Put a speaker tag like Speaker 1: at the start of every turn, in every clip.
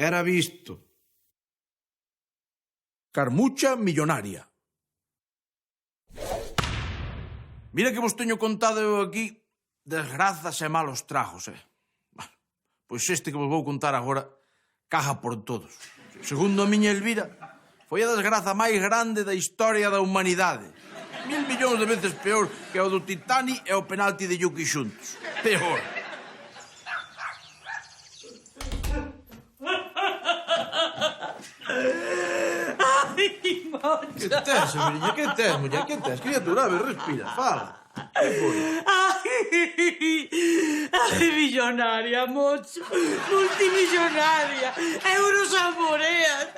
Speaker 1: Quera visto. Carmucha millonaria. Mira que vos teño contado eu aquí desgrazas e malos tragos, Bueno, pois este que vos vou contar agora caja por todos. Segundo a miña Elvira, foi a desgraza máis grande da historia da humanidade. 1000 millóns de veces peor que o do Titanic e o penalti de Yuki xuntos. Peor.
Speaker 2: Ai, Moncho.
Speaker 1: Que tes, Severiña? Que tes, muller? Que tes? Criatura, a ver, respira, fala. Que foi?
Speaker 2: Ai, millonaria, Moncho. Multimillonaria. Euros almoreas.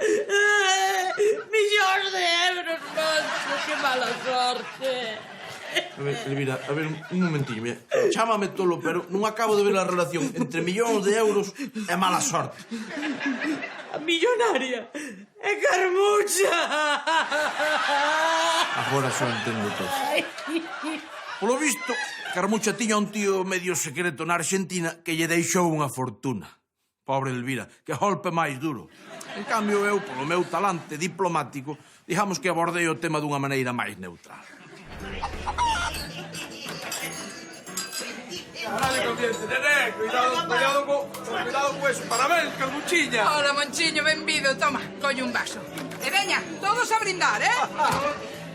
Speaker 2: Millóns de euros, Moncho. Que mala sorte.
Speaker 1: A ver, Elvira, a ver, un momentinho, mira. Chámame tolo, pero non acabo de ver a relación entre millóns de euros e mala sorte.
Speaker 2: A millonaria é Carmucha.
Speaker 1: Agora só entendo todo. Polo visto, Carmucha tiña un tío medio secreto na Argentina que lle deixou unha fortuna. Pobre Elvira, que golpe máis duro. En cambio, eu, polo meu talante diplomático, digamos que abordei o tema dunha maneira máis neutral. Dale, confiante, nene, cuidado con eso. Parabéns, Carmuchiña.
Speaker 3: Hola, Monchiño, benvido. Toma, colle un vaso. E veña, todos a brindar,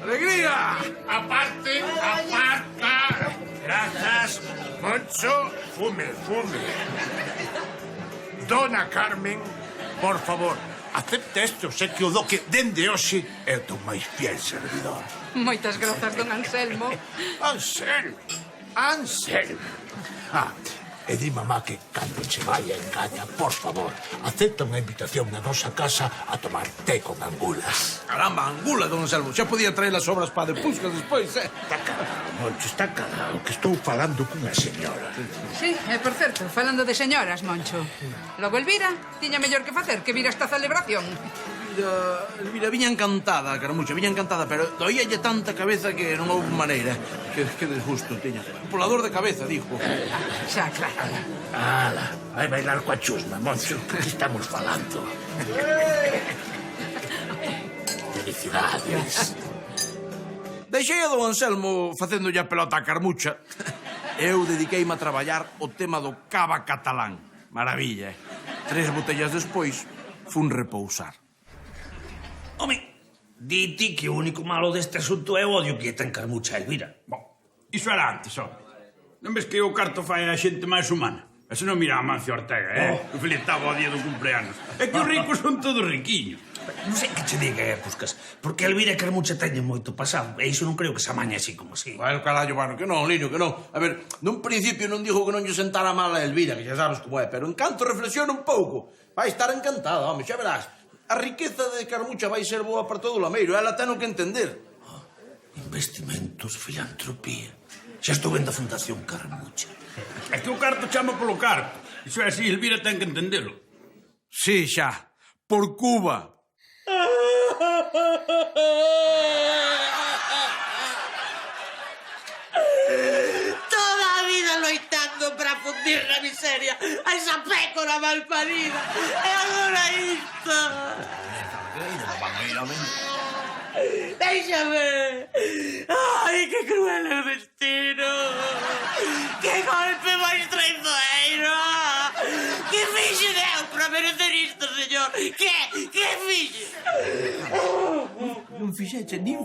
Speaker 1: ¡Alegría!
Speaker 4: Aparte, aparta. Grazas, Moncho, fume. Dona Carmen, por favor, acepte isto, sei que o do que dende hoxe é o teu máis fiel servidor.
Speaker 3: Moitas grazas, don Anselmo.
Speaker 4: Anselmo. E di mamá que cando che vai a Engaña, por favor, acepta unha invitación na nosa casa a tomar té con angulas.
Speaker 1: Caramba, angula, don Anselmo. Xa podía traer as obras para de puscas despois,
Speaker 4: Está calado, Moncho, está calado, que estou falando cunha señora.
Speaker 3: Sí, e por certo, falando de señoras, Moncho. Logo Elvira tiña mellor que facer que vir a esta celebración.
Speaker 1: Elvira viña encantada, Carmucha, viña encantada, pero doíalle tanta cabeza que non houve maneira. Que desgusto tiña. Un polador de cabeza, dijo.
Speaker 3: Xa, claro.
Speaker 4: Ala, vai bailar coa chusma, Moncho, que estamos falando. Felicidades.
Speaker 1: Deixei a don Anselmo facéndolle a pelota a Carmucha. Eu dediqueime a traballar o tema do cava catalán. Maravilla, 3 botellas despois, fun repousar.
Speaker 5: Home, diti que o único malo deste asunto é o odio que ten Carmucha a Elvira.
Speaker 6: Bom, iso era antes, home. Non ves que o carto fai a xente máis humana? Eso non mira a Mancio Ortega, Que felicitaba o día do cumpleanos. É que os ricos son todos riquiños.
Speaker 5: Non sei que che diga, Puscas, porque a Elvira e Carmucha teñen moito pasado, e iso non creo que se amañe así como así.
Speaker 1: Bueno, carallo, que non, Lino, que non. A ver, nun principio non dijo que non lle sentara mal a Elvira, que xa sabes como é, pero en canto reflexiona un pouco, vai estar encantada, home, xa verás. A riqueza de Carmucha vai ser boa para todo o lameiro, ela ten o que entender.
Speaker 5: Investimentos, filantropía. Xa estou vendo a Fundación Carmucha.
Speaker 6: É que o carto chama polo carto. Iso é así, Elvira ten que entendelo.
Speaker 1: Sí, xa. Por Cuba.
Speaker 2: Toda a vida loitando para fundir na miseria a esa pécora malparida. E agora isto. Déixame. Ai, que cruel é o destino. Que golpe máis traizoeiro. Que fixe eu para merecer isto, señor? Que fixe?
Speaker 1: Non fixeche, nin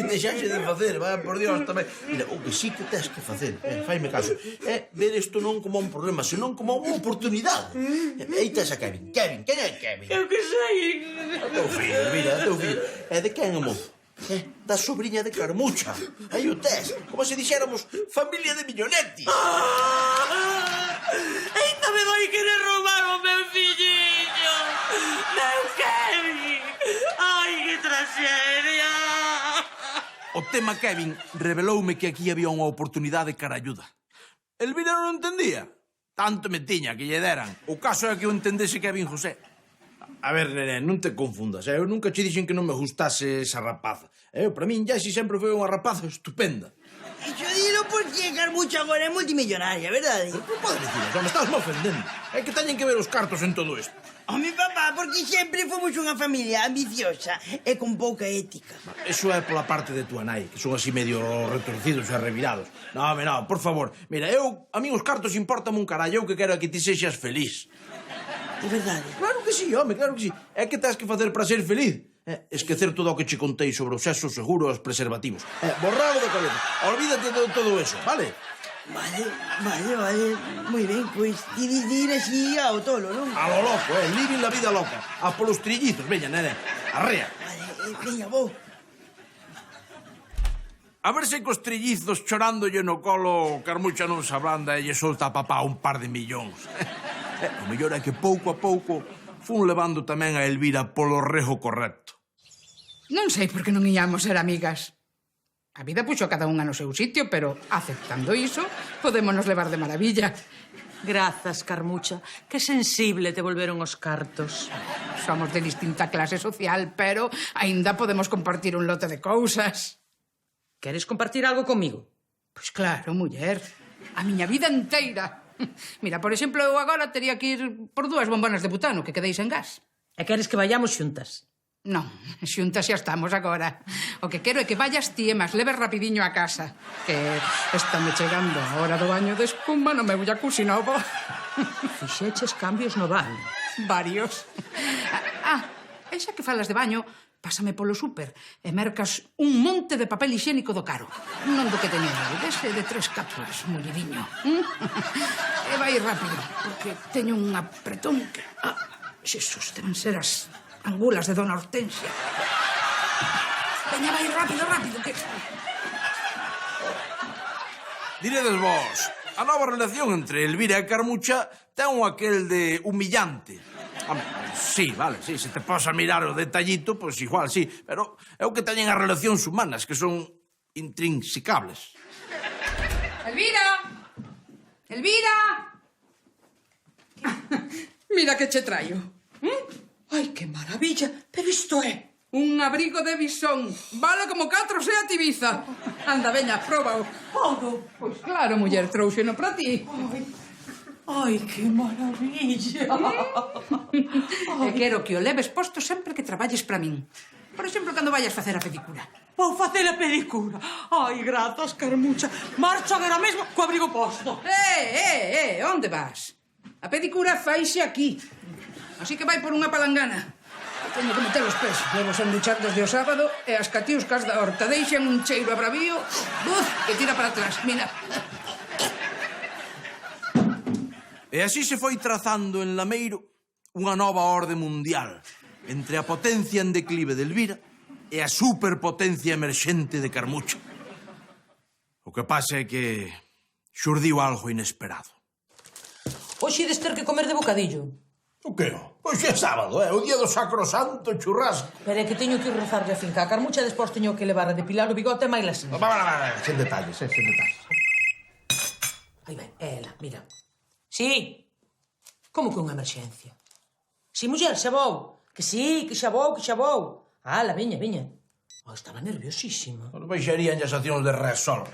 Speaker 1: deixaxe de facer, vai, por Dios, tamén. Mira, o que sí que tens que facer, faime caso, é ver isto non como un problema, senón como unha oportunidade. Aí tes a Kevin. Kevin, quen é Kevin?
Speaker 2: Eu que sei.
Speaker 1: O teu fillo, mira, o teu fillo. É de quen, amor? Da sobrinha de Carmucha. Aí o tes, como se dixéramos familia de millonetti.
Speaker 2: Ainda me vai querer roubar o meu filliño. Meu Kevin. Ai, que traxedia.
Speaker 1: O tema Kevin reveloume que aquí había unha oportunidade caralluda. Elvira non entendía. Tanto me tiña que lle deran. O caso é que eu entendese Kevin José. A ver, nene, non te confundas. Eu nunca che dixen que non me gustase esa rapaza. Para min, Jessie sempre foi unha rapaza estupenda.
Speaker 2: Iso dilo porque Carmucha agora é multimillonaria, verdade?
Speaker 1: Non podes dicir eso, me estás me ofendendo. É que teñen que ver os cartos en todo isto.
Speaker 2: A mi papá, porque sempre fomos unha familia ambiciosa e con pouca ética.
Speaker 1: Eso é pola parte de túa nai, que son así medio retorcidos e revirados. No, por favor. Mira, a min os cartos importame un carallo, eu que quero é que ti sexas feliz.
Speaker 2: De verdade.
Speaker 1: Claro que sí, home, claro que sí. É que tens que facer para ser feliz. Esquecer todo o que che contei sobre o sexo seguro e os preservativos. Borralo da cabeza. Olvídate de todo eso, vale?
Speaker 2: Vale. Moi ben, pois ir así ao tolo, non?
Speaker 1: A lo loco, living la vida loca. A polos trillizos, veña, nene. Arrea.
Speaker 2: Vale, veña, vou.
Speaker 1: A ver se cos trillizos chorándolle no colo Carmucha non se ablanda e lle solta a papá un par de millóns. O mellor é que pouco a pouco fun levando tamén a Elvira polo rego correcto.
Speaker 3: Non sei por que non íamos ser amigas. A vida puxo a cada unha no seu sitio, pero aceptando iso, podémonos levar de maravilla.
Speaker 7: Grazas, Carmucha. Que sensible te volveron os cartos.
Speaker 3: Somos de distinta clase social, pero aínda podemos compartir un lote de cousas.
Speaker 7: Queres compartir algo comigo?
Speaker 3: Pois claro, muller. A miña vida inteira. Mira, por exemplo, eu agora tería que ir por 2 bombonas de butano que quedei sen gas.
Speaker 7: E queres que vayamos xuntas?
Speaker 3: Non, xuntas xa estamos agora. O que quero é que vayas ti e mas leves rapidiño a casa. Que estáme chegando a hora do baño de espuma no meu jacuzzi novo.
Speaker 7: Fixeches cambios no baño.
Speaker 3: Varios. E xa que falas de baño, pásame polo súper e mercas un monte de papel higiénico do caro. Non do que teño eu, dese de 3 cápsulas, mullidiño. E vai rápido, porque teño un apretón que... Xesús, deben ser as angulas de Dona Hortensia. Veña, vai rápido, que...
Speaker 1: Diredes vos, a nova relación entre Elvira e Carmucha ten un aquel de humillante. Sí, vale, sí, se te posa a mirar o detallito, pois igual, sí, pero é o que teñen as relacións humanas, que son intrinsicables.
Speaker 3: Elvira! Mira que che traio.
Speaker 7: Ai, que maravilla, pero isto é...
Speaker 3: Un abrigo de bisón. Vale como 4 Seat Ibiza. Anda, veña, próbao.
Speaker 7: Podo?
Speaker 3: Pois claro, muller, trouxeno para ti.
Speaker 7: Ai, que maravilla.
Speaker 3: E quero que o leves posto sempre que traballes para min. Por exemplo, cando vayas facer a pedicura.
Speaker 7: Vou facer a pedicura. Ai, grazas, Carmucha. Marcho agora mesmo co abrigo posto.
Speaker 3: Onde vas? A pedicura faise aquí. Así que vai por unha palangana. Teño que meter os pés. Levo sen duchar desde o sábado e as catiuscas da horta deixan un cheiro a bravío que tira para atrás. Mira.
Speaker 1: E así se foi trazando en Lameiro unha nova orde mundial entre a potencia en declive de Elvira e a superpotencia emerxente de Carmucha. O que pasa é que xurdiu algo inesperado.
Speaker 7: Hoxe ides ter que comer de bocadillo.
Speaker 4: O que? Pois é sábado, o día do sacrosanto churrasco.
Speaker 7: Pero é que teño que ir rozarlle a finca a Carmucha, despois teño que levar a depilar o bigote e máis lasín.
Speaker 4: Sen detalles, sen detalles.
Speaker 7: Aí ven, ela, mira. Sí. Como que unha emerxencia? Sí, muller, xa vou. Que sí, que xa vou. Ala, veña. Estaba nerviosísima.
Speaker 1: Baixarían as accións de Resol.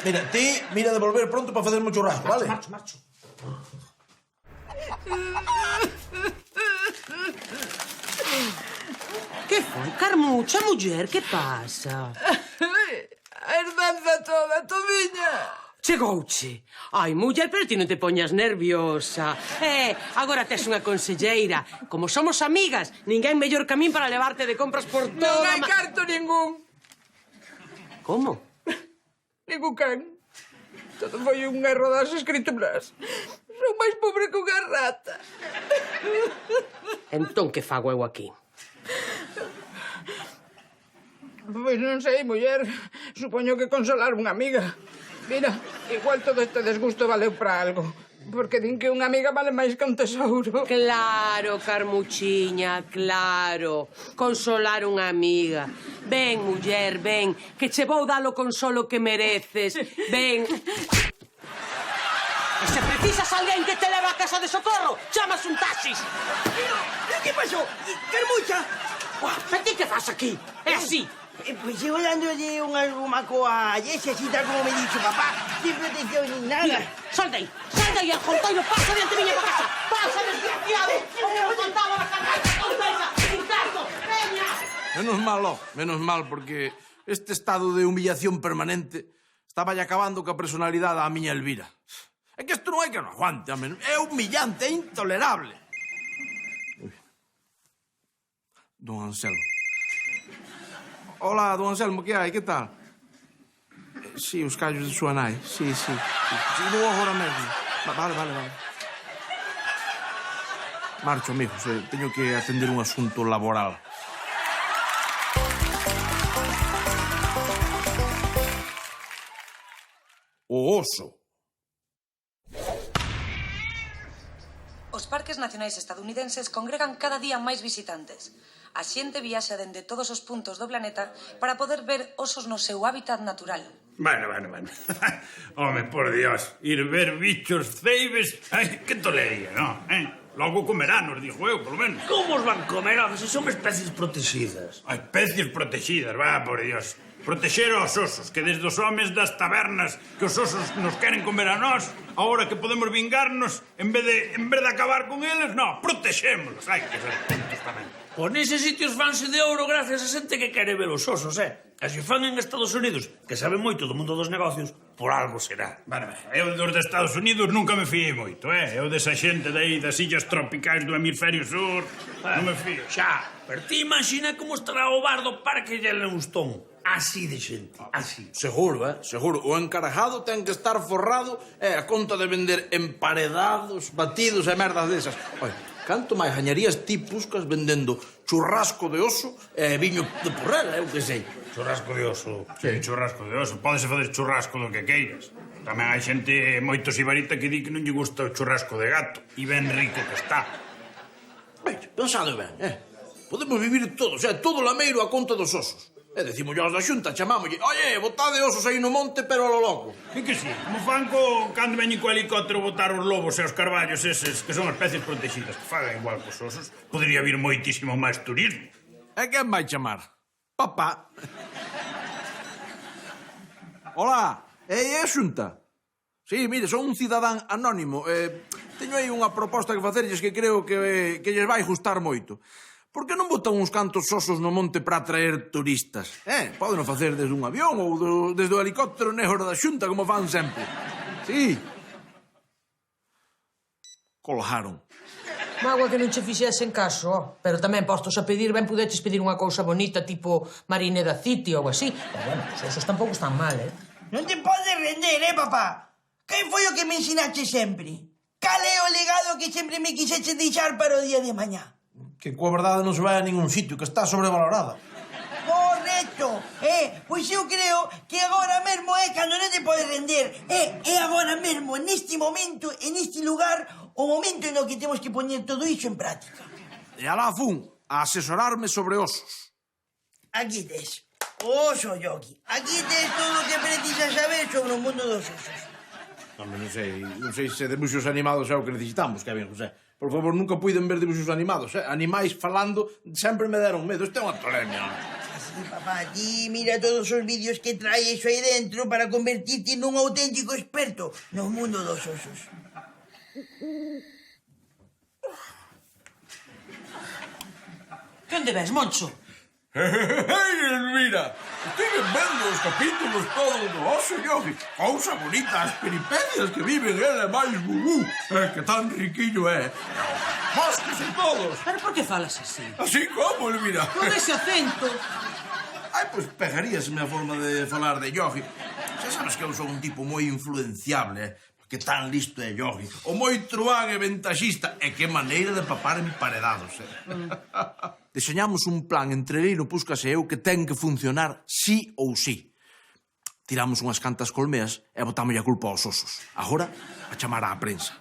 Speaker 1: Mira, ti, mira de volver pronto para facerme o churrasco, vale?
Speaker 7: Marcho. Que foi, Carmucha, muller, que pasa?
Speaker 3: A herdanza toda, tomiña.
Speaker 7: Chegouche. Ai, muller, pero ti non te poñas nerviosa. Agora tes unha conselleira. Como somos amigas, ninguén mellor que a min para levarte de compras por toda...
Speaker 3: Non hai carto ningún.
Speaker 7: Como?
Speaker 3: Ningún can. Todo foi un erro das escrituras. Son máis pobre que unha rata.
Speaker 7: Entón, que fago eu aquí?
Speaker 3: Pois non sei, muller. Supoño que consolar unha amiga. Mira, igual todo este desgusto valeu para algo. Porque din que unha amiga vale máis que un tesouro.
Speaker 7: Claro, Carmuchiña, claro. Consolar unha amiga. Ven, muller, ven, que che vou dar o consolo que mereces. Ven. E se precisas alguén que te leve a casa de socorro, chamas un taxis.
Speaker 2: Que pasou? Carmucha!
Speaker 7: E ti que faz aquí? É así.
Speaker 2: Pues sigo dándole un arrumaco a Jessie, así tal como me dicho papá. Sin protección ni nada.
Speaker 7: Mira, salta aí, Aljontairo, pasa diante miña pa casa. Pasa, desgraciado. Eu contaba a cargar a conta sin carto. Veña.
Speaker 1: Menos mal, porque este estado de humillación permanente estaba ya acabando ca personalidade a miña Elvira. É que isto non hai que non aguante, home. É humillante, é intolerable. Ui. Don Anselmo. Hola, don Anselmo, que hai? Que tal? Sí, os callos de súa nai. Sí. Sí, vou agora mesmo. Vale. Marcho, amigos. Teño que atender un asunto laboral. O oso.
Speaker 8: Os parques nacionais estadounidenses congregan cada día máis visitantes. A xente viaxa dende todos os puntos do planeta para poder ver osos no seu hábitat natural.
Speaker 6: Bueno. Home, por Dios, ir ver bichos ceibes, que tolería, ¿no? Logo comeranos, digo eu, polo menos.
Speaker 5: Como os van comer, home, se son especies protegidas?
Speaker 6: Especies protegidas, va, por Dios. Proteger aos osos, que desde os homes das tabernas que os osos nos queren comer a nós, ahora que podemos vingarnos, en vez de acabar con eles, no, protexémolos. Hai que ser atentos tamén.
Speaker 5: Pois neses sitios fanse de ouro gracias a xente que quere ver os osos, E se fan en Estados Unidos, que sabe moito do mundo dos negocios, por algo será.
Speaker 6: Bueno, eu dos de Estados Unidos nunca me fiei moito, Eu desa xente de aí das illas tropicais do hemisferio sur, non me fío.
Speaker 5: Xa, pero ti imagina como estará o bar do Parque Yellowstone. Así de xente, así.
Speaker 1: Seguro. O encarajado ten que estar forrado a conta de vender emparedados, batidos e merdas desas. Oye, canto máis gañarías ti, Puscas, vendendo churrasco de oso e viño de porrela, eu que sei.
Speaker 6: Churrasco de oso. Sí, churrasco de oso. Pódese fazer churrasco do que queiras. Tamén hai xente moito sibarita que di que non lle gusta o churrasco de gato. E ben rico que está.
Speaker 1: Pensado ben, Podemos vivir todos, todo lameiro a conta dos osos. Decimos aos da Xunta, chamámolle, oye, botade osos aí no monte, pero a lo loco.
Speaker 6: E que sí, como fan cando veñen co helicóptero botar os lobos e os carballos eses, que son especies protegidas, que fagan igual cos osos, podría vir moitísimo máis turismo.
Speaker 1: E quen vai chamar? Papá. Hola, é a Xunta? Sí, mire, son un cidadán anónimo. Teño aí unha proposta que facerlles que creo que lles vai gustar moito. Por que non botan uns cantos osos no monte para atraer turistas? Poden facer desde un avión ou desde o helicóptero negro da Xunta, como fan sempre. Sí. Colgaron.
Speaker 7: Mágoa que non che fixesen caso, pero tamén postos a pedir, ben pudeches pedir unha cousa bonita, tipo Marineda City ou así. Pero bueno, os osos tampouco están mal,
Speaker 2: Non te podes render, papá? Que foi o que me ensinaste sempre? Cal é o legado que sempre me quixeche deixar para o día de mañá?
Speaker 1: Que coa verdade non se vai a ningún sitio, que está sobrevalorada.
Speaker 2: Correcto. Pois eu creo que agora mesmo é cando non te podes render. É agora mesmo, neste momento, en este lugar, o momento no que temos que poñer todo iso en práctica.
Speaker 1: E alá fun a asesorarme sobre osos.
Speaker 2: Aquí tes. Oso yogi. Aquí tes todo o que precisas saber sobre o mundo dos osos.
Speaker 1: Non sei se debuxos animados é o que necesitamos, que ben, José. Por favor, nunca puiden ver dibuxos animados, Animais falando sempre me deron medo. Isto é unha tolemia.
Speaker 2: Sí, papá, ti mira todos os vídeos que trae iso aí dentro para convertirte nun auténtico experto no mundo dos osos.
Speaker 7: Que onde ves, Moncho?
Speaker 1: Elvira, estive vendo os capítulos todos do oso yogi. Cousa bonita, as peripecias que viven ele máis bubú. Que tan riquillo é. Mosques e todos.
Speaker 7: Pero por que falas así?
Speaker 1: Así como, Elvira.
Speaker 7: Con ese acento.
Speaker 1: Pois pegaríasme a forma de falar de yogi. Xa sabes que eu sou un tipo moi influenciable, Que tan listo é yogi. O moi truán e ventaxista. E que maneira de papar emparedados, Deseñamos un plan entre Lino, Puscas e eu que ten que funcionar sí ou sí. Tiramos unhas cantas colmeas e botámolle a culpa aos osos. Agora, a chamar á prensa.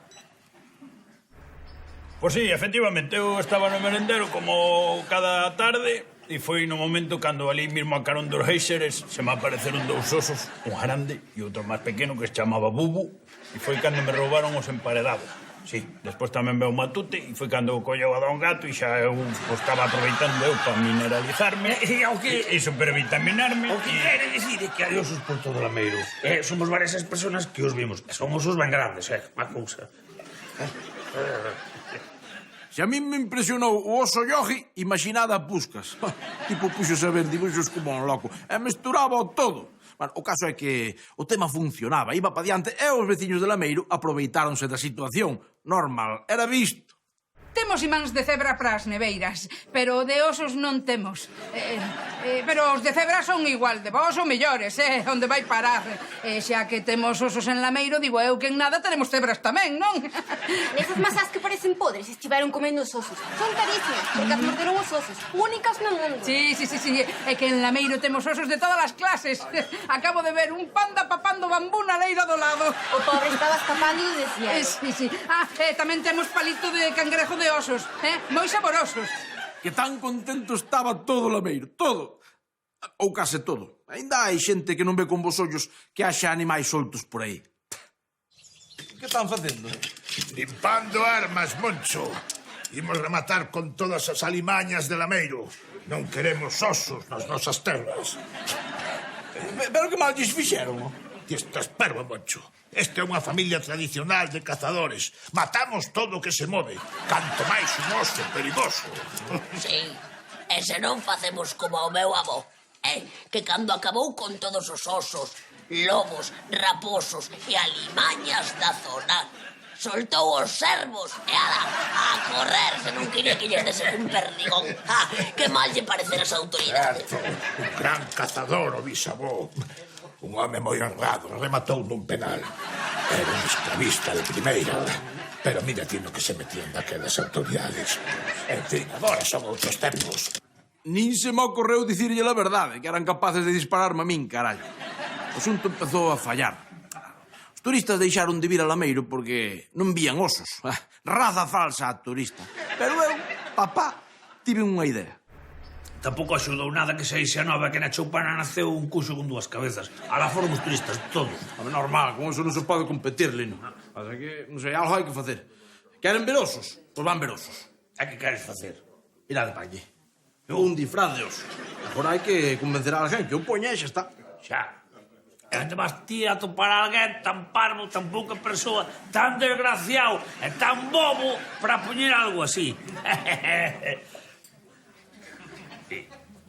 Speaker 6: Pois sí, efectivamente, eu estaba no merendero como cada tarde e foi no momento cando ali mismo a carón dos Géiseres se me apareceron dous osos, un grande e outro máis pequeno que se chamaba Bubu, e foi cando me roubaron os emparedados. Sí, despois tamén veu Matute e foi cando colleu a Don Gato e xa eu estaba aproveitando eu para mineralizarme
Speaker 5: E o que...
Speaker 6: e supervitaminarme.
Speaker 5: O que quere dicir é que hai osos por todo o Lameiro. Somos varias as personas que os vimos. E son osos ben grandes, unha cousa.
Speaker 1: Se a mí me impresionou o oso Yogi, imaginada a Puscas. Tipo, puxos a ver dibuixos como un loco. E mesturaba todo. Bueno, o caso é que o tema funcionaba, iba pa diante e os veciños de Lameiro aproveitáronse da situación. Normal, era visto.
Speaker 3: Temos imáns de cebra para as neveiras, pero de osos non temos. Pero os de cebra son igual de vos ou mellores, onde vai parar. Xa que temos osos en Lameiro, digo eu que en nada teremos cebras tamén, non?
Speaker 9: Esas masas que parecen podres estiveron comendo os osos. Son carísimas, porque as morderon os osos. Únicas no mundo.
Speaker 3: Sí. É que en Lameiro temos osos de todas as clases. Acabo de ver un panda papando bambú na leira do lado.
Speaker 9: O pobre estaba escapando do desierto.
Speaker 3: Sí. Tamén temos palito de cangrejo de osos, moi saborosos.
Speaker 1: Que tan contento estaba todo Lameiro, todo. Ou case todo. Ainda hai xente que non ve con vos ollos que haxa animais soltos por aí. Que están facendo?
Speaker 4: Limpando armas, Moncho. Imos rematar con todas as alimañas de Lameiro. Non queremos osos nas nosas terras.
Speaker 1: Pero que mal lles fixeron, non?
Speaker 4: Ti estás perro, Moncho. Esta é unha familia tradicional de cazadores. Matamos todo o que se move. Canto máis un oso perigoso.
Speaker 10: Sí, e se non facemos como o meu avó, que cando acabou con todos os osos, lobos, raposos e alimañas da zona, soltou os servos e a correr se non quería que lles desen un perdigón. Que mal lle parecer as autoridades.
Speaker 4: Certo, un gran cazador o bisavó. Un home moi honrado, rematou nun penal. Era un esclavista de primeira. Pero mira ti no que se metían daquelas autoridades. En fin, agora son outros tempos.
Speaker 1: Nin se me ocorreu dicirlle a verdade, que eran capaces de dispararme a min, carallo. O asunto empezou a fallar. Os turistas deixaron de vir a Lameiro porque non vían osos. Raza falsa a turista. Pero eu, papá, tive unha idea.
Speaker 5: Tampouco axudou nada que se ixe a nova que na Choupana naceu un cuxo con dúas cabezas. Alá foron os turistas todos.
Speaker 1: Normal, con eso non se pode competir, Lino. Así que, non sei, algo hai que facer. Queren ver osos? Pois van ver osos.
Speaker 5: A que queres facer?
Speaker 1: Irade pa aquí. Un disfraz de oso. Agora hai que convencer a alguén que o poña e xa está.
Speaker 5: Xa. E onde vas ti a topar a alguén tan parvo, tan pouca persoa, tan desgraciado e tan bobo para poñer algo así?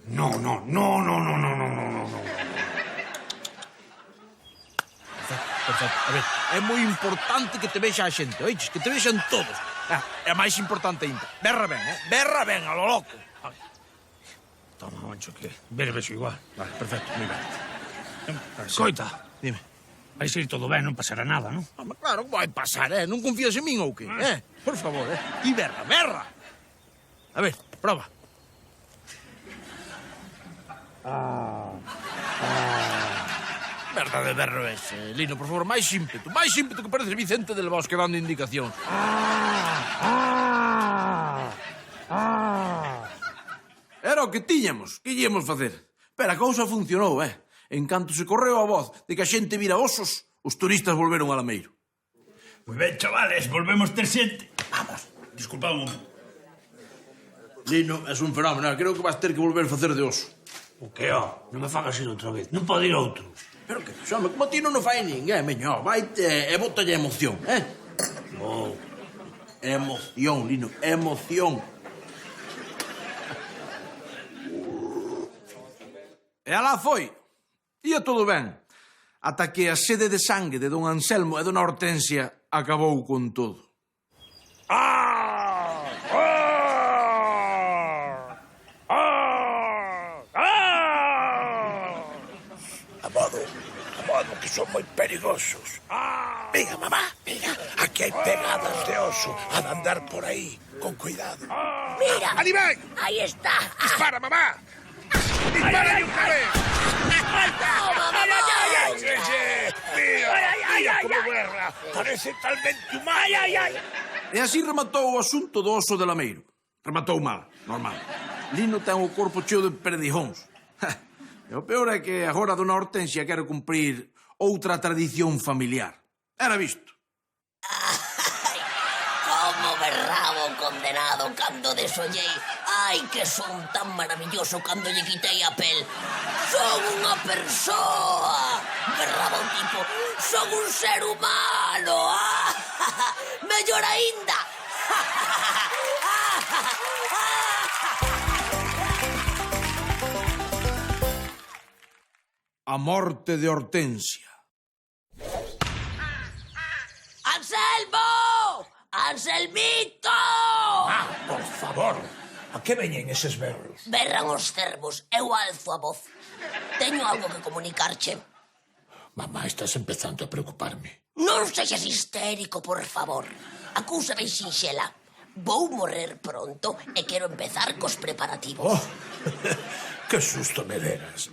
Speaker 5: No.
Speaker 1: Perfecto. A ver, é moi importante que te vexa a xente, oiches? Que te vexan todos. É máis importante ainda. Berra ben, Berra ben, a lo loco.
Speaker 5: Toma, Moncho, que ver vexo igual.
Speaker 1: Vale, perfecto, moi ben.
Speaker 5: Escoita,
Speaker 1: Dime.
Speaker 5: vai ser todo ben, non pasará nada, non?
Speaker 1: Claro, vai pasar, Non confías en min ou que? Por favor, Ti berra. A ver, proba. Verdade berro ese, Lino, por favor, máis ímpetu que parece Vicente del Bosque dando indicacións. Era o que tiñamos, que íamos facer? Pero a cousa funcionou, En canto se correu a voz de que a xente vira osos, os turistas volveron a Lameiro.
Speaker 6: Moi ben, chavales, volvemos ter xente. Vamos, disculpa un momento.
Speaker 1: Lino, és un fenómeno, creo que vas ter que volver a facer de oso.
Speaker 5: O que, non me fagas ir outra vez. Non pode ir outro.
Speaker 1: Pero que, xome, como ti non o fai ninguén, meño, vaite e botalle emoción,
Speaker 5: Non.
Speaker 1: Emoción, Lino, emoción. E alá foi. Ia todo ben. Ata que a sede de sangue de don Anselmo e dona Hortensia acabou con todo.
Speaker 4: Amado, que son moi perigosos. Mira, mamá, mira, aquí hai pegadas de oso a andar por aí, con cuidado.
Speaker 10: Mira,
Speaker 4: ¡Ali ven!
Speaker 10: aí está.
Speaker 4: ¡Dispara, mamá! ¡Dispara de una vez! Mira como berra, parece talmente humano.
Speaker 1: E así rematou o asunto do oso de Lameiro. Rematou mal, normal. Lino ten o corpo cheo de perdijóns. E o peor é que agora a dona Hortensia quere cumprir outra tradición familiar. Era visto.
Speaker 10: condenado cando desollei. Ai, que son tan maravilloso cando lle quitei a pel. Son unha persoa. Berraba o tipo. Son un ser humano. Mellor aínda.
Speaker 1: A morte de Hortensia.
Speaker 10: ¡Anselmo! ¡Anselmito!
Speaker 4: Por favor, a que veñen eses berros?
Speaker 10: Berran os cervos, eu alzo a voz. Teño algo que comunicarche.
Speaker 4: Mamá, estás empezando a preocuparme.
Speaker 10: Non sexas histérico, por favor. A cousa ben sinxela. Vou morrer pronto e quero empezar cos preparativos.
Speaker 4: Oh, que susto me deras.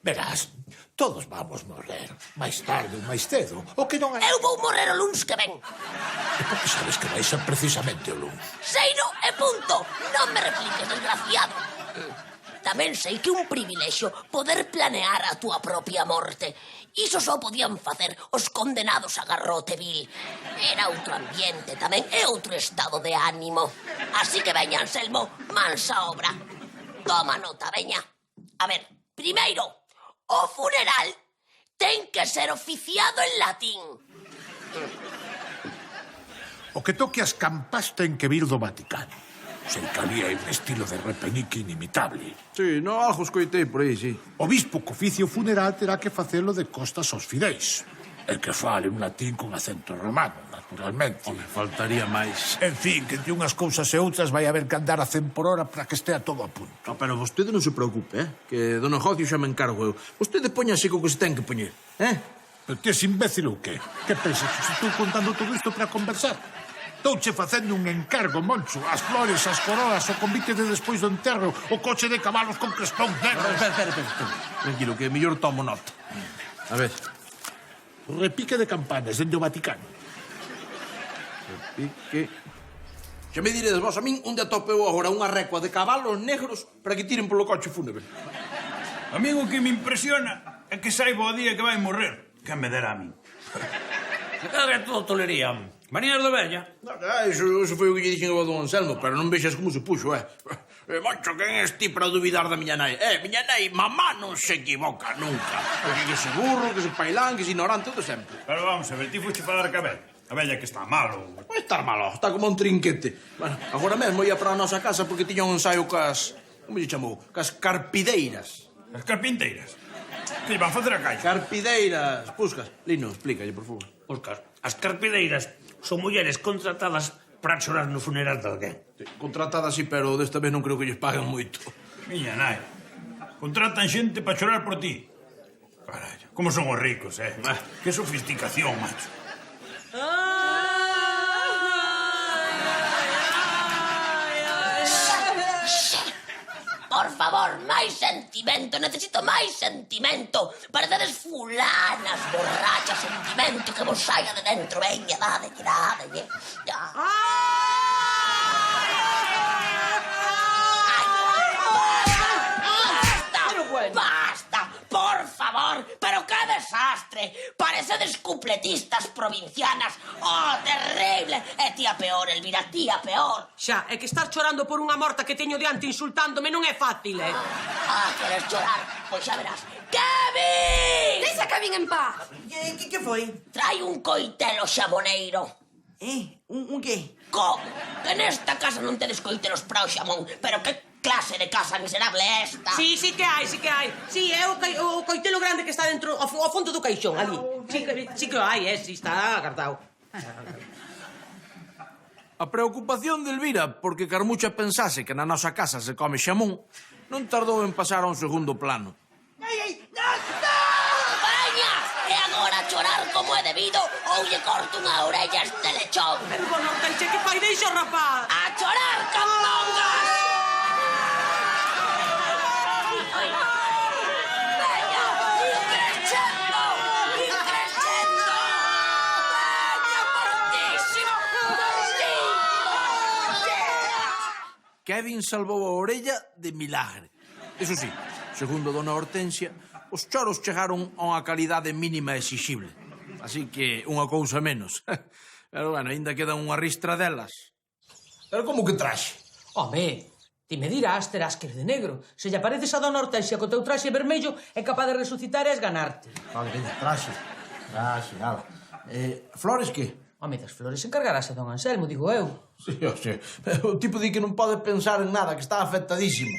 Speaker 4: Verás, todos vamos morrer. Máis tarde ou máis cedo. O que non é...
Speaker 10: Eu vou morrer o luns que ven.
Speaker 4: E por que sabes que vai ser precisamente o luns?
Speaker 10: Seino e punto. Non me repliques, desgraciado. Tamén sei que un privilexio poder planear a túa propia morte. Iso só podían facer os condenados a garrote vil. Era outro ambiente tamén e outro estado de ánimo. Así que veña, Anselmo, mansa obra. Toma nota, veña. A ver, primeiro, o funeral ten que ser oficiado en latín.
Speaker 4: O que toque as campas ten que vir do Vaticano. Sei que ali hai un estilo de repenique inimitable.
Speaker 1: Sí, no, algo escoitei por aí, sí.
Speaker 4: O bispo que oficio funeral terá que facelo de costas aos fideis. E que fale un latín con acento romano, naturalmente.
Speaker 1: Home, faltaría máis.
Speaker 4: En fin, que entre unhas cousas e outras vai haber que andar a 100 por hora para que estea todo a punto.
Speaker 1: No, pero vostede non se preocupe, que do negocio xa me encargo eu. Vostede poñase co que se ten que poñer,
Speaker 4: Pero ti és imbécil ou qué? Que pensas que se estou contando todo isto para conversar? Touche facendo un encargo, Moncho. As flores, as coroas, o convite de despois do enterro, o coche de cabalos con crespón negro.
Speaker 1: Espera. Tranquilo, que mellor tomo nota. A ver.
Speaker 4: Repique de campanas dende o Vaticano.
Speaker 1: Repique... Xa me diredes vos a min onde atopeu agora unha recua de cabalos negros para que tiren polo coche fúnebre.
Speaker 6: A min o que me impresiona é que saiba o día que vai morrer. Que me dera a min.
Speaker 5: É todo tolería. Manías de bella.
Speaker 1: Iso foi o que lle dixen ao don Anselmo, pero non vexas como se puxo, Moncho, quen és ti para duvidar da miña nai? Miña nai, mamá non se equivoca nunca. Porque que se burro, que se pailán, que se ignorante, todo sempre.
Speaker 6: Pero vamos a ver, ti fuiste para dar cabel. A bella que está malo.
Speaker 1: Vai estar malo, está como un trinquete. Bueno, agora mesmo ia para a nosa casa porque tiña un ensaio cas... Como lle chamou? Cas carpideiras.
Speaker 6: As carpinteiras. Que lle van facer a calle?
Speaker 1: Carpideiras. Puscas. Lino, explícalle, por favor.
Speaker 5: Oscar, as carpideiras son mulleres contratadas para chorar no funeral de alguén.
Speaker 1: Sí, contratadas sí, pero desta vez non creo que lles paguen moito.
Speaker 6: Miña nai. Contratan xente para chorar por ti. Carallo, como son os ricos, Que sofisticación, macho.
Speaker 10: Por favor, máis sentimento, necesito máis sentimento. Parecedes fulanas, borrachas, sentimento que vos saia de dentro. Veña, dádelle. Basta, por favor, pero que desastre. Parecedes cupletistas provincianas. Oh, terrible. E tía peor, Elvira, tía peor.
Speaker 7: Xa, é que estar chorando por unha morta que teño diante insultándome non é fácil,
Speaker 10: Queres chorar? Pois xa verás. Kevin!
Speaker 9: Deixa a Kevin en paz.
Speaker 2: Que foi?
Speaker 10: Trai un coitelo xamoneiro.
Speaker 2: Un que?
Speaker 10: Como? Que nesta casa non tedes coitelos para o xamón. Pero que clase de casa miserable é esta?
Speaker 7: Sí que hai. Sí, é o coitelo grande que está dentro, ao fondo do caixón, ali. Sí que o hai, sí, está agartado.
Speaker 1: A preocupación de Elvira porque Carmucha pensase que na nosa casa se come xamón non tardou en pasar a un segundo plano.
Speaker 10: Veña! E agora a chorar como é debido ou lle corto unha orella a este lechón.
Speaker 7: Pero non tenxe que fai, deixa o rapaz.
Speaker 10: A chorar, candongas! Veña! Increscendo! Veña, fortísimo!
Speaker 1: Kevin salvou a orella de milagre. Eso sí, segundo dona Hortensia, os choros chegaron a unha calidade mínima exixible. Así que unha cousa menos. Pero, bueno, ainda queda unha ristra delas. Pero como que traxe?
Speaker 7: Home, ti me dirás, terás que ir de negro. Se lle apareces a Dona Hortensia co teu traxe vermello, é capaz de resucitar e esganarte.
Speaker 1: Vale, veña, traxe. Traxe, ala. Flores que?
Speaker 7: Home, das flores encargarase Don Anselmo, digo eu.
Speaker 1: Sí, o sea, o tipo di que non pode pensar en nada, que está afectadísimo.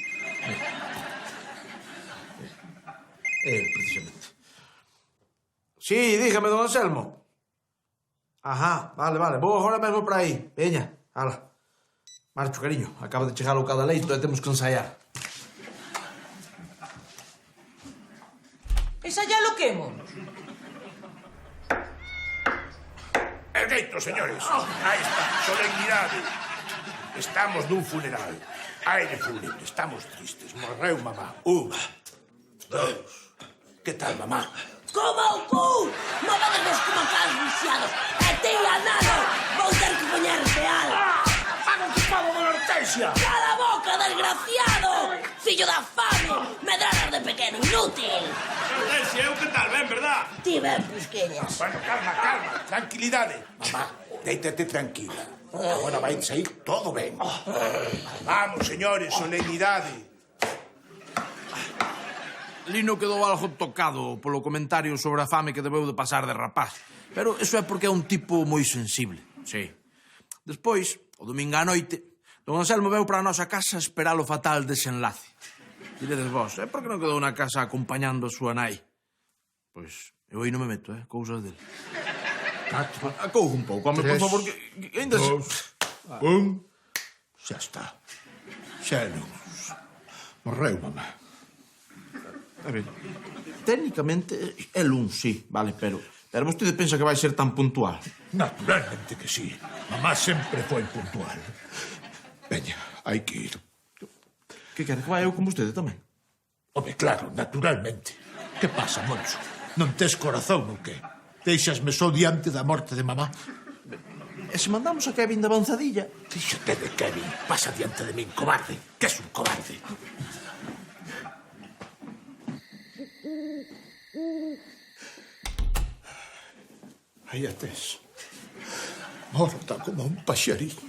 Speaker 1: Precisamente. Sí, dígame, don Anselmo. Ajá, vale, vou agora mesmo para aí. Veña, ala. Marcho, cariño, acaba de chegar o cadaleito e temos que ensaiar.
Speaker 7: Ensaialo quemo?
Speaker 4: Ergueito, señores. Aí está, solemnidade. Estamos nun funeral. Aire fúnebre, estamos tristes. Morreu mamá. 1, 2. Que tal, mamá?
Speaker 10: Como o cu! Movedemos como cans viciados. E ti, Anano, vou ter que poñerte algo.
Speaker 4: ¡Hago que pago con Hortensia!
Speaker 10: ¡Cala a boca, desgraciado! Fillo da fame! Medradas de pequeno, inútil!
Speaker 6: Hortensia, eu que tal, ben, verdad?
Speaker 10: Ti ben, pisqueñas.
Speaker 4: Bueno, calma, tranquilidade. Mamá, déitate tranquila. Agora vai sair todo ben. Vamos, señores, solemnidade.
Speaker 1: Lino quedou algo tocado polo comentario sobre a fame que debeu de pasar de rapaz. Pero iso é porque é un tipo moi sensible, sí. Despois, o domingo á noite, don Anselmo veu para a nosa casa a esperar o fatal desenlace. Diredes vos, por que non quedou na casa acompañando a súa nai? Pois, eu aí non me meto, cousas dele.
Speaker 4: 4,
Speaker 1: Acougo un pouco, home, por favor, que ainda se...
Speaker 4: 2, 1. Xa está. Xa non. Morreu, mamá.
Speaker 1: A ver, técnicamente é luns, sí, vale, pero vostede pensa que vai ser tan puntual?
Speaker 4: Naturalmente que sí. Mamá sempre foi puntual. Veña, hai que ir.
Speaker 1: Que quere que vai eu con vostede tamén?
Speaker 4: Home, claro, naturalmente. Que pasa, Moncho? Non tes corazón ou que? Deixasme só diante da morte de mamá?
Speaker 1: E se mandamos a Kevin de avanzadilla?
Speaker 4: Díxote de Kevin. Pasa diante de min, cobarde. Que és un cobarde. Aí a tes. Morta como un paxariño.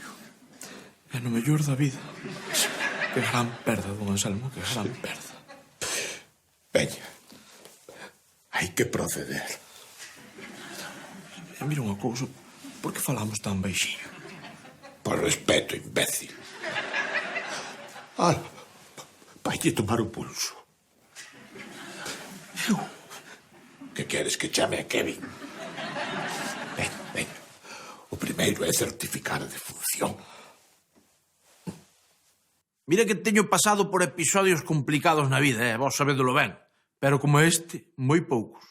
Speaker 1: É no mellor da vida. Que gran perda, don Anselmo, que gran perda.
Speaker 4: Veña. Hai que proceder.
Speaker 1: E mira unha cousa, por que falamos tan baixinho?
Speaker 4: Por respeto, imbécil. Vaille tomar o pulso.
Speaker 1: Eu?
Speaker 4: Que queres que chame a Kevin? Veña. O primeiro é certificar a defunción.
Speaker 1: Mira que teño pasado por episodios complicados na vida, vos sabédolo ben. Pero como este, moi poucos.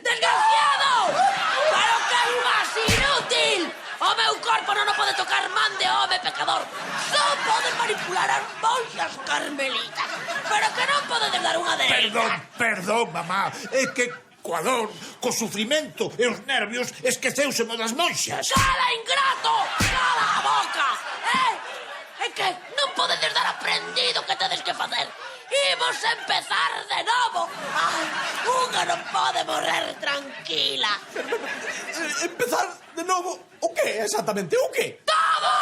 Speaker 10: Desgraciado! Pero que más inútil! O meu corpo non o pode tocar man de home pecador. Só pode manipular as monxas carmelitas. Pero que non podedes dar unha dereita.
Speaker 4: Perdón, mamá. É que coa dor, co sufrimento e os nervios esqueceuseme das monxas.
Speaker 10: Cala, ingrato! Cala a boca! É que non podedes dar aprendido o que tedes que facer. Imos empezar de novo. Ai, unha non pode morrer tranquila.
Speaker 1: Empezar de novo? O que exactamente? O que?
Speaker 10: ¡Todo!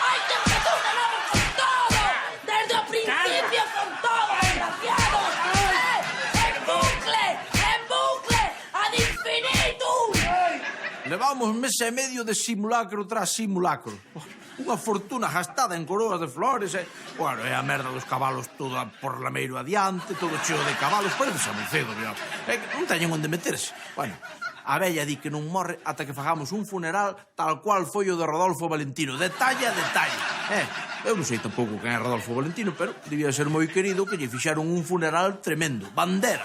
Speaker 10: Hai que empezar de novo con todo. Desde o principio con todo, desgraciados. En bucle, ad infinitum.
Speaker 1: Levamos mes e medio de simulacro tras simulacro. Unha fortuna gastada en coroas de flores e... Bueno, é a merda dos cabalos toda por lameiro adiante, todo cheo de cabalos, parece sabucedo, mira. Non teñen onde meterse. Bueno, a vella di que non morre ata que fagamos un funeral tal cual foi o de Rodolfo Valentino, detalle a detalle. Eu non sei tampouco quen é Rodolfo Valentino, pero debía ser moi querido que lle fixeron un funeral tremendo. Bandera.